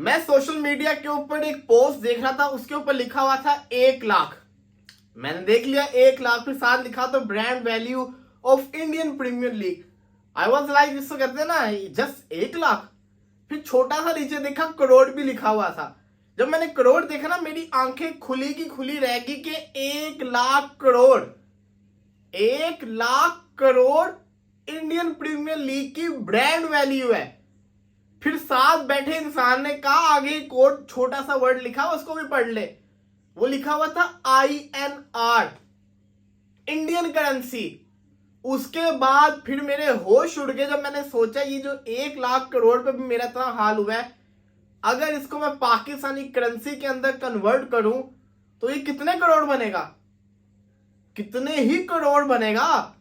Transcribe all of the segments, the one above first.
मैं social media के ऊपर एक पोस्ट देख रहा था, उसके ऊपर लिखा हुआ था 1 लाख। मैंने देख लिया 1 लाख, फिर साथ लिखा तो brand value of Indian Premier League. I was like, जिसको कहते हैं ना जस्ट 1 लाख। फिर छोटा सा नीचे देखा करोड़ भी लिखा हुआ था। जब मैंने करोड़ देखा ना, मेरी आंखें खुली की खुली रह गई कि 1 lakh crore, 1 lakh crore Indian Premier League की ब्रांड वैल्यू है। फिर साथ बैठे इंसान ने कहा आगे एक और छोटा सा वर्ड लिखा, उसको भी पढ़ ले। वो लिखा हुआ था INR, इंडियन करेंसी। उसके बाद फिर मेरे होश उड़ गए जब मैंने सोचा ये जो 1 लाख करोड़ पे भी मेरा इतना हाल हुआ है, अगर इसको मैं पाकिस्तानी करेंसी के अंदर कन्वर्ट करूं तो ये कितने करोड़ बनेगा, कितने ही करोड़ बनेगा।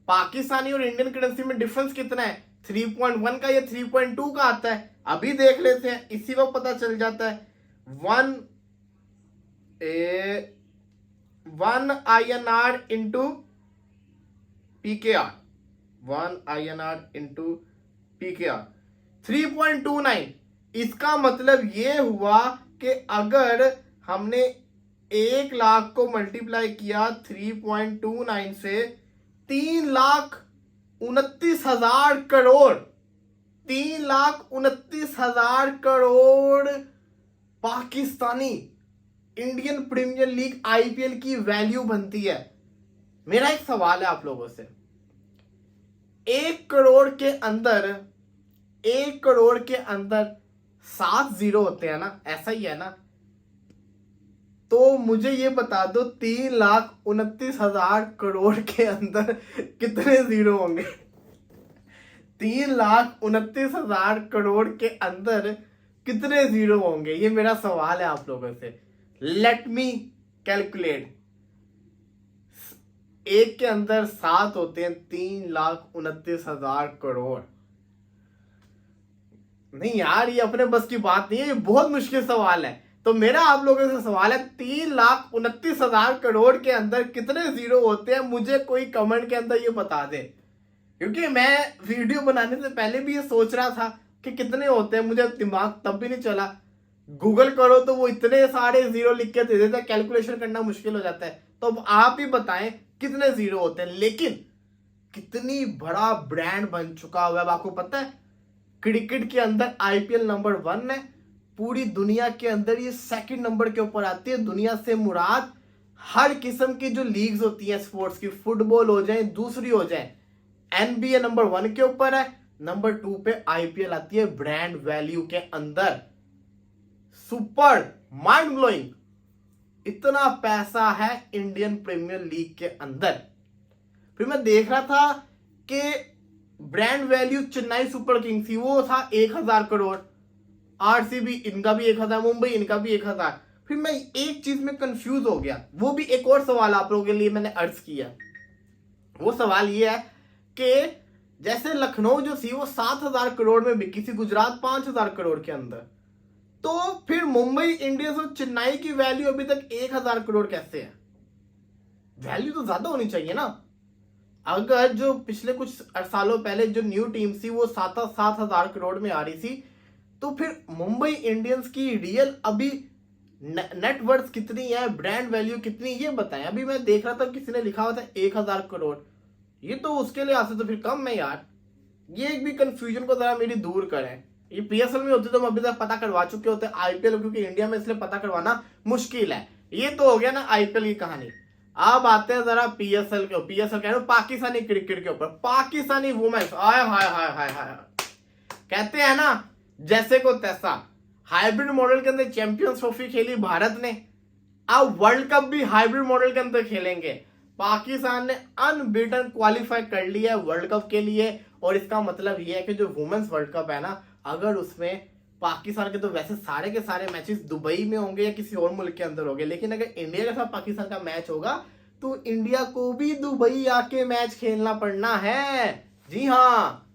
पाकिस्तानी और इंडियन करेंसी में डिफरेंस कितना है, 3.1 का या 3.2 का आता है। अभी देख लेते हैं, इसी वक्त पता चल जाता है। 1 INR into PKR, 1 INR into PKR 3.29। इसका मतलब ये हुआ कि अगर हमने 1 लाख को मल्टीप्लाई किया 3.29 से, 3,29,000 crore, 3,29,000 crore Pakistani Indian Premier League IPL की वैल्यू बनती है। मेरा एक सवाल है आप लोगों से, 1 करोड़ के अंदर 1 करोड़ के अंदर 7 जीरो होते हैं ना, ऐसा ही है ना? तो मुझे ये बता दो 3,29,000 करोड़ के अंदर कितने जीरो होंगे? 3,29,000 करोड़ के अंदर कितने जीरो होंगे? ये मेरा सवाल है आप लोगों से। Let me calculate. 1 के अंदर 7 होते हैं, 3,29,000 करोड़। नहीं यार, ये अपने बस की बात नहीं है, ये बहुत मुश्किल सवाल है। तो मेरा आप लोगों से सवाल है, 3,29,000 करोड़ के अंदर कितने जीरो होते हैं? मुझे कोई कमेंट के अंदर ये बता दे, क्योंकि मैं वीडियो बनाने से पहले भी ये सोच रहा था कि कितने होते हैं, मुझे दिमाग तब भी नहीं चला। गूगल करो तो वो इतने सारे जीरो लिख के दे देता है, कैलकुलेशन करना मुश्किल हो जाता है। तो अब आप ही बताएं कितने जीरो होते हैं। लेकिन कितनी बड़ा ब्रांड बन चुका हुआ है आपको पता है? क्रिकेट के अंदर IPL नंबर 1 है, पूरी दुनिया के अंदर ये सेकंड नंबर के ऊपर आती है। दुनिया से मुराद हर किस्म की जो लीग्स होती हैं स्पोर्ट्स की, फुटबॉल हो जाए, दूसरी हो जाए, NBA नंबर 1 के ऊपर है, नंबर 2 पे IPL आती है ब्रांड वैल्यू के अंदर। सुपर माइंड ब्लोइंग, इतना पैसा है इंडियन प्रीमियर लीग के अंदर। फिर मैं देख रहा था कि brand value Chennai super Kings थी, वो था 1,000 करोड़। RCB इनका भी 1,000, मुंबई इनका भी 1,000। फिर मैं एक चीज में कंफ्यूज हो गया, वो भी एक और सवाल आप लोगों के लिए मैंने अर्ज किया। वो सवाल ये है कि जैसे लखनऊ जो थी वो 7,000 करोड़ में बिकी थी, गुजरात 5,000 करोड़ के अंदर, तो फिर मुंबई इंडियंस और चेन्नई की वैल्यू अभी तक 1,000 करोड़ कैसे है? वैल्यू तो ज्यादा होनी चाहिए ना। अगर जो पिछले कुछ सालों पहले जो न्यू टीम थी वो 7,000 करोड़ में आ रही थी, तो फिर मुंबई इंडियंस की रियल अभी नेटवर्थ कितनी है, ब्रांड वैल्यू कितनी, ये बताएं। अभी मैं देख रहा था किसी ने लिखा हुआ था 1,000 करोड़, ये तो उसके लिए आते तो फिर कम है यार। ये एक भी कंफ्यूजन को जरा मेरी दूर करें। ये PSL में होते तो हम अभी तक पता करवा चुके होते, IPL क्योंकि इंडिया में इसलिए पता करवाना मुश्किल है। ये तो हो गया ना IPL की कहानी। अब आते हैं जरा PSL के, PSL कह रहे हो पाकिस्तानी क्रिकेट के ऊपर। पाकिस्तानी वुमेन्स, आय हाय हाय हाय हाय, कहते हैं ना जैसे को तैसा। हाइब्रिड मॉडल के अंदर चैंपियंस ट्रॉफी खेली भारत ने, अब वर्ल्ड कप भी हाइब्रिड मॉडल के अंदर खेलेंगे। पाकिस्तान ने अनबीटन क्वालिफाई कर लिया है वर्ल्ड कप के लिए, और इसका मतलब यह है कि जो वुमेन्स वर्ल्ड कप है ना, अगर उसमें पाकिस्तान के तो वैसे सारे के सारे मैचेस दुबई में होंगे या किसी और मुल्क के अंदर होंगे, लेकिन अगर इंडिया के साथ पाकिस्तान का मैच होगा तो इंडिया को भी दुबई आके मैच खेलना पड़ना है। जी हाँ,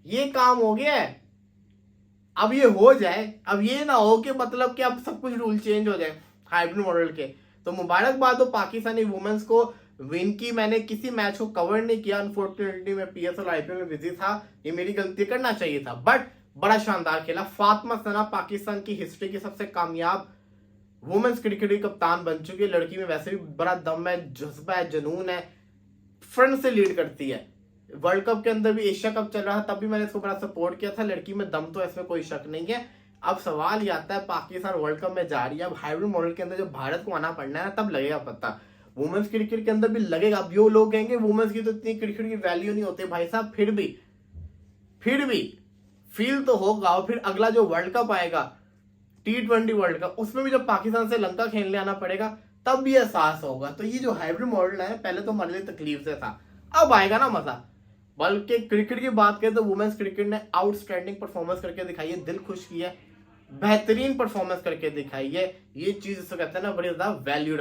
ये काम हो गया है। अब ये हो जाए, अब ये ना हो कि मतलब कि अब सब कुछ रूल चेंज हो जाए हाइब्रिड मॉडल के। तो मुबारकबाद हो पाकिस्तानी वुमेन्स को विन की। मैंने किसी मैच को कवर नहीं किया, अनफॉर्चुनेटली मैं PSL IPL में बिजी था, ये मेरी गलती, करना चाहिए था। बट बड़ा शानदार खेला। फातिमा सना पाकिस्तान की हिस्ट्री की सबसे कामयाब वुमेन्स क्रिकेट की कप्तान बन चुकी है। लड़की में वैसे भी बड़ा दम है, जज्बा है, जुनून है, फ्रंट से लीड करती है। वर्ल्ड कप के अंदर भी, एशिया कप चल रहा था तब भी मैंने इसको बड़ा सपोर्ट किया था। लड़की में दम तो इसमें कोई शक नहीं है। अब सवाल ये आता है, पाकिस्तान वर्ल्ड कप में जा रही है, अब हाइब्रिड मॉडल के अंदर जब भारत को आना पड़ना है तब लगेगा पता। वुमेन्स क्रिकेट के अंदर भी लगेगा। अब यो लोग कहेंगे वुमेन्स की तो इतनी क्रिकेट की वैल्यू नहीं होती भाई साहब, फिर भी फील तो होगा। और फिर अगला जो वर्ल्ड कप आएगा, T20 वर्ल्ड कप, उसमें भी जब पाकिस्तान से लंका खेलने आना पड़ेगा तब भी एहसास होगा। तो ये जो हाइब्रिड मॉडल है पहले तो हमारे लिए तकलीफ से था, अब आएगा ना मजा। बल्कि क्रिकेट की बात करें तो वुमेन्स क्रिकेट ने आउटस्टैंडिंग परफॉर्मेंस करके दिखाई है, दिल खुश किया है, बेहतरीन परफॉर्मेंस करके दिखाई है। ये चीज इसको कहते हैं ना, बड़ी ज्यादा वैल्यू